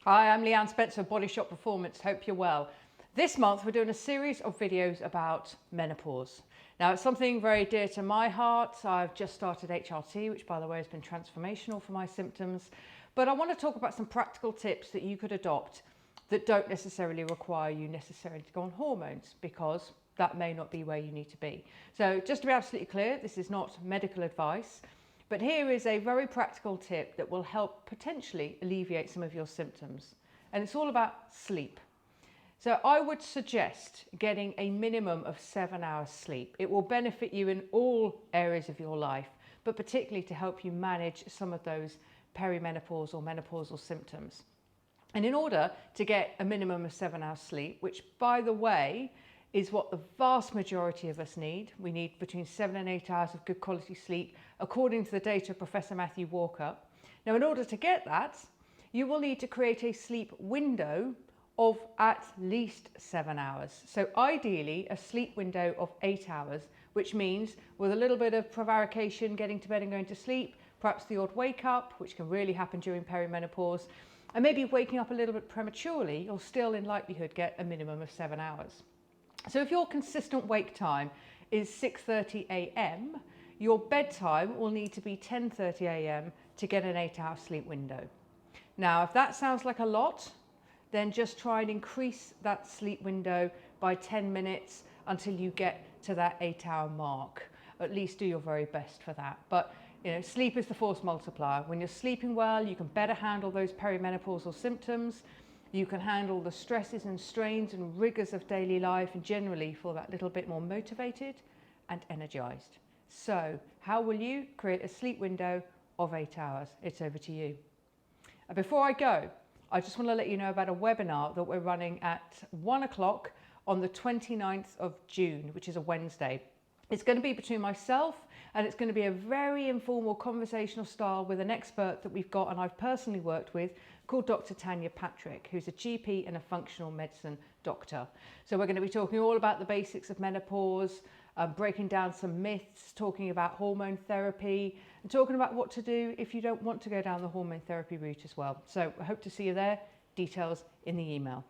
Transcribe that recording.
Hi, I'm Leanne Spencer of Body Shop Performance. Hope you're well. This month we're doing a series of videos about menopause. Now it's something very dear to my heart. I've just started HRT, which by the way has been transformational for my symptoms. But I want to talk about some practical tips that you could adopt that don't necessarily require you necessarily to go on hormones, because that may not be where you need to be. So just to be absolutely clear, this is not medical advice. But here is a very practical tip that will help potentially alleviate some of your symptoms. And it's all about sleep. So I would suggest getting a minimum of 7 hours sleep. It will benefit you in all areas of your life, but particularly to help you manage some of those perimenopausal or menopausal symptoms. And in order to get a minimum of 7 hours sleep, which by the way, is what the vast majority of us need. We need between 7 and 8 hours of good quality sleep, according to the data of Professor Matthew Walker. Now, in order to get that, you will need to create a sleep window of at least 7 hours. So ideally, a sleep window of 8 hours, which means with a little bit of prevarication, getting to bed and going to sleep, perhaps the odd wake up, which can really happen during perimenopause, and maybe waking up a little bit prematurely, you'll still in likelihood get a minimum of 7 hours. So if your consistent wake time is 6:30 a.m, your bedtime will need to be 10:30 a.m. to get an 8-hour sleep window. Now, if that sounds like a lot, then just try and increase that sleep window by 10 minutes until you get to that 8-hour mark. At least do your very best for that. But sleep is the force multiplier. When you're sleeping well, you can better handle those perimenopausal symptoms. You can handle the stresses and strains and rigors of daily life, and generally feel that little bit more motivated and energized. So how will you create a sleep window of 8 hours? It's over to you. And before I go, I just want to let you know about a webinar that we're running at 1 o'clock on the 29th of June, which is a Wednesday. It's going to be between myself, and it's going to be a very informal conversational style with an expert that we've got and I've personally worked with, called Dr. Tanya Patrick, who's a GP and a functional medicine doctor. So we're going to be talking all about the basics of menopause, breaking down some myths, talking about hormone therapy, and talking about what to do if you don't want to go down the hormone therapy route as well. So I hope to see you there. Details in the email.